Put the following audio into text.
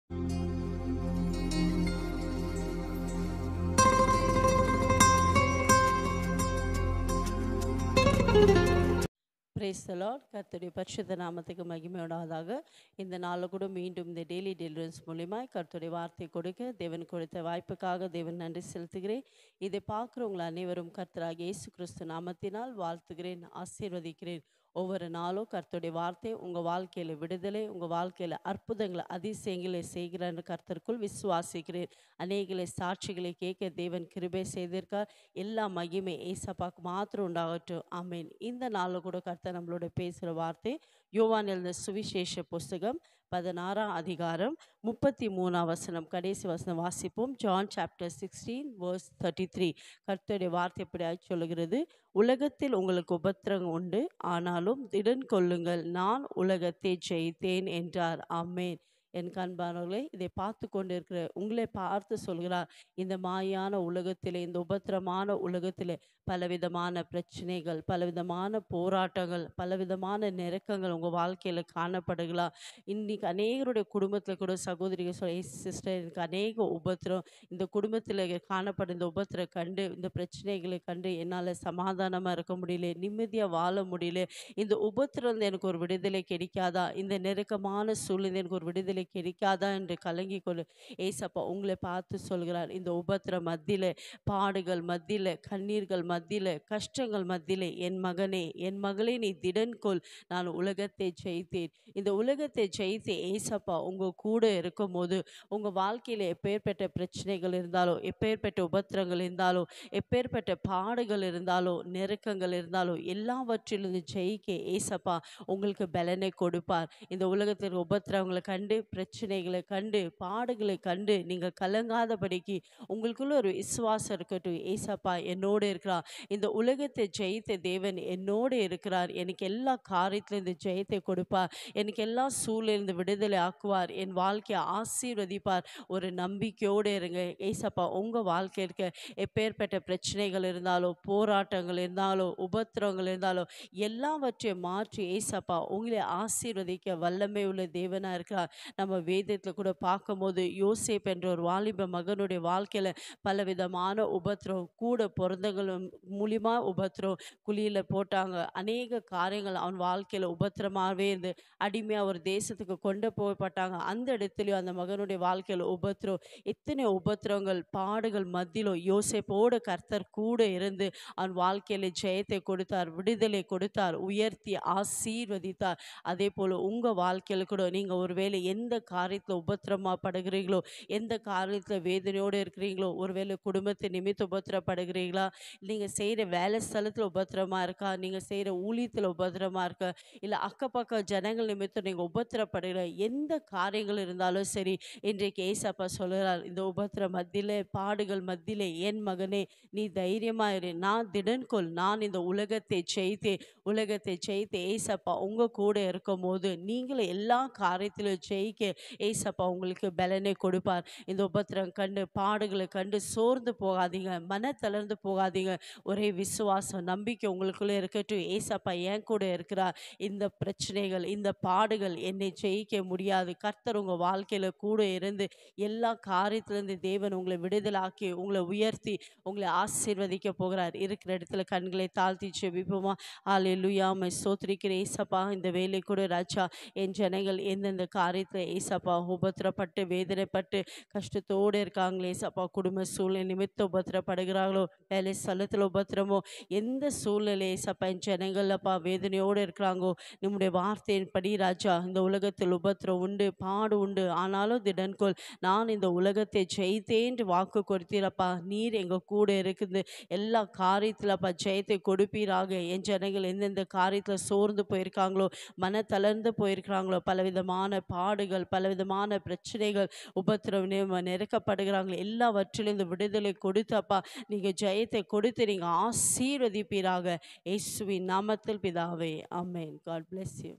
Praise the Lord. கர்த்தருடைய பரிசுத்த நாமத்துக்கு மகிமை உண்டாவதாக. இந்த நாளில் கூட மீண்டும் இந்த டெய்லி டெலிவரன்ஸ் மூலியமாக கர்த்தருடைய வார்த்தை கொடுக்க தேவன் கொடுத்த வாய்ப்புக்காக தேவன் நன்றி செலுத்துகிறேன். இதை பார்க்குறவங்களை அனைவரும் கர்த்தராகிய இயேசு கிறிஸ்து நாமத்தினால் வாழ்த்துகிறேன், ஆசீர்வதிக்கிறேன். ஒவ்வொரு நாளும் கர்த்தருடைய வார்த்தை உங்கள் வாழ்க்கையில் விடுதலை, உங்கள் வாழ்க்கையில் அற்புதங்களை அதிசயங்களை செய்கிறான்னு கர்த்தருக்குள் விசுவாசிக்கிறேன். அநேகளை சாட்சிகளை கேட்க தேவன் கிருபை செய்திருக்கார். எல்லா மகிமை ஏசப்பாக்கு மாத்திரம் உண்டாகட்டும். ஆமேன். இந்த நாளில் கூட கர்த்தர் நம்மளோட பேசுகிற வார்த்தை யோவான் எழுதின சுவிசேஷ புஸ்தகம் 16ஆம் அதிகாரம் 33ஆம் வசனம், கடைசி வசனம் வாசிப்போம். John chapter 16 verse 33. கர்த்தருடைய வார்த்தை எப்படியாய் சொல்லுகிறது: உலகத்தில் உங்களுக்கு உபத்திரவம் உண்டு, ஆனாலும் திடன் கொள்ளுங்கள், நான் உலகத்தை ஜெயித்தேன் என்றார். ஆமேன். என் கண்பானவர்களே, இதை பார்த்து கொண்டு இருக்கிற உங்களை பார்த்து சொல்கிறார், இந்த மாயான உலகத்திலே, இந்த உபத்திரமான உலகத்திலே பலவிதமான பிரச்சனைகள், பலவிதமான போராட்டங்கள், பலவிதமான நெருக்கங்கள் உங்கள் வாழ்க்கையில் காணப்படுகலாம். இன்றைக்கி அநேகருடைய குடும்பத்தில் கூட சகோதரிகள் சிஸ்டர், எனக்கு அநேக உபத்திரம், இந்த குடும்பத்தில் காணப்படும் இந்த உபத்திரம் கண்டு, இந்த பிரச்சனைகளை கண்டு என்னால் சமாதானமாக இருக்க முடியல, நிம்மதியாக வாழ முடியல. இந்த உபத்திரம் எனக்கு ஒரு விடுதலை கிடைக்காதா, இந்த நெருக்கமான சூழ்நிலை எனக்கு ஒரு விடுதலை கிடைக்காதா என்று கலங்கி கொண்டு ஏசப்பா உங்களை பார்த்து சொல்கிறார், இந்த உபத்திர மத்தியில், பாடுகள் மத்தியில், கண்ணீர்கள் மத்தியில், கஷ்டங்கள் மத்தியில் என் மகனே, என் மகளே, நீ திடன் கொள், நான் உலகத்தை ஜெயித்தேன். இந்த உலகத்தை ஜெயித்து ஏசப்பா உங்கள் கூட இருக்கும் போது உங்கள் வாழ்க்கையில் எப்பேற்பட்ட பிரச்சனைகள் இருந்தாலோ, எப்பேற்பட்ட உபத்திரங்கள் இருந்தாலோ, எப்பேற்பட்ட பாடுகள் இருந்தாலோ, நெருக்கங்கள் இருந்தாலோ, எல்லாவற்றிலிருந்து ஜெயிக்க ஏசப்பா உங்களுக்கு பலனை கொடுப்பார். இந்த உலகத்தில் உபத்திரவங்களை கண்டு, பிரச்சனைகளை கண்டு, பாடுகளை கண்டு நீங்கள் கலங்காதபடிக்கு உங்களுக்குள்ள ஒரு விசுவாசம் இருக்கட்டும். ஏசப்பா என்னோடு இருக்கிறார், இந்த உலகத்தை ஜெயித்த தேவன் என்னோடு இருக்கிறார், எனக்கு எல்லா காரியத்திலும் இந்த ஜெயத்தை கொடுப்பார், எனக்கு எல்லா சூழ்நிலையிலிருந்து விடுதலை ஆக்குவார், என் வாழ்க்கையை ஆசீர்வதிப்பார். ஒரு நம்பிக்கையோடு இருங்க. ஏசப்பா உங்கள் வாழ்க்கை இருக்க எப்பேற்பட்ட பிரச்சனைகள் இருந்தாலோ, போராட்டங்கள் இருந்தாலோ, உபத்திரவங்கள் இருந்தாலோ, எல்லாவற்றையும் மாற்றி ஏசப்பா உங்களை ஆசீர்வதிக்க வல்லமை உள்ள தேவனாக இருக்கிறார். நம்ம வேதத்தில் கூட பார்க்கும்போது யோசேப் என்ற ஒரு வாலிப மகனுடைய வாழ்க்கையில் பலவிதமான உபத்திரம், கூட பிறந்தவங்களும் மூலியமா உபத்திரம், குழியில் போட்டாங்க, அநேக காரியங்கள் அவன் வாழ்க்கையில் உபத்திரமாகவே இருந்து அடிமையாக ஒரு தேசத்துக்கு கொண்டு போகப்பட்டாங்க. அந்த இடத்துலையும் அந்த மகனுடைய வாழ்க்கையில் உபத்திரம், எத்தனை உபத்திரங்கள், பாடுகள் மத்தியிலும் யோசேப்போடு கர்த்தர் கூட இருந்து அவன் வாழ்க்கையில் ஜெயத்தை கொடுத்தார், விடுதலை கொடுத்தார், உயர்த்தி ஆசீர்வதித்தார். அதே போல் உங்கள் வாழ்க்கையில் கூட நீங்கள் ஒருவேளை எந்த காரியத்தில் உபத்திரமாப்படுகிறீங்களோ, எந்த காரியத்தில் வேதனையோடு இருக்கிறீங்களோ, ஒருவேளை குடும்பத்தை நிமித்த உபத்திரப்படுகிறீங்களா, நீங்கள் செய்கிற வேலை ஸ்தலத்தில் உபத்திரமா இருக்கா, நீங்கள் செய்கிற ஊழியத்தில் உபத்திரமா இருக்கா, இல்லை அக்கப்பக்க ஜனங்கள் நிமித்தம் நீங்கள் உபத்திரப்படுகிற எந்த காரியங்கள் இருந்தாலும் சரி, இன்றைக்கு ஏசப்பா சொல்கிறார், இந்த உபத்திர மத்தியில், பாடுகள் மத்தியில் என் மகனே நீ தைரியமாயிரு, நான் திடன் கொள், நான் இந்த உலகத்தை ஜெயித்தேன். உலகத்தை ஜெயித்து ஏசப்பா உங்கள் கூட இருக்கும் போது நீங்களும் எல்லா காரியத்திலும் ஜெயிக்க ஏசப்பா உங்களுக்கு பலனை கொடுப்பார். இந்த உபத்திரம் கண்டு, பாடுகளை கண்டு சோர்ந்து போகாதீங்க, மன தளர்ந்து போகாதீங்க. ஒரே விசுவாசம், நம்பிக்கை உங்களுக்குள்ளே இருக்கட்டும். ஏசப்பா என் கூட இருக்கிறார், இந்த பிரச்சனைகள், இந்த பாடுகள் என்னை ஜெயிக்க முடியாது. கர்த்தர் உங்கள் வாழ்க்கையில் கூட இருந்து எல்லா காரியத்திலிருந்து தேவன் உங்களை விடுதலாக்கி, உங்களை உயர்த்தி, உங்களை ஆசீர்வதிக்க போகிறார். இருக்கிற இடத்துல கண்களை தாழ்த்தி ஜெபிப்போமா? ஹல்லேலூயா. மை ஸ்தோத்திரிக்கிறேன் ஏசப்பா. இந்த வேலை கூட ராஜா, என் ஜனங்கள் எந்தெந்த காரியத்தில் ஏசப்பா உபத்திரப்பட்டு, வேதனைப்பட்டு, கஷ்டத்தோடு இருக்காங்களே ஏசப்பா, குடும்ப சூழ்நிலை நிமித்தம் உபத்திரப்படுகிறாங்களோ, வேலை ஸ்தலத்தில் உபத்திரமோ, எந்த சூழ்நிலை ஏசப்பா என் ஜனங்கள்ப்பா வேதனையோடு இருக்கிறாங்கோ, நம்முடைய வார்த்தையின்படி ராஜா, இந்த உலகத்தில் உபத்திரம் உண்டு, பாடு உண்டு, ஆனாலும் திடன்கொள், நான் இந்த உலகத்தை ஜெயித்தேன் வாக்கு கொடுத்தீரப்பா. நீர் எங்கள் கூட இருக்குது, எல்லா காரியத்தில்ப்பா ஜெயத்தை கொடுப்பீராக. என் ஜனங்கள் எந்தெந்த காரியத்தில் சோர்ந்து போயிருக்காங்களோ, மன தளர்ந்து போயிருக்கிறாங்களோ, பலவிதமான பாடுகள், பலவிதமான பிரச்சனைகள், உபத்திரம் நெருக்கப்படுகிறாங்களோ, எல்லாவற்றிலும் இந்த விடுதலை கொடுத்தப்பா நீங்கள் ஜெயத்தை கொடுத்து நீங்கள் ஆசீர்வதிப்பீராக. இயேசுவின் நாமத்தில் பிதாவே, ஆமென். God bless you.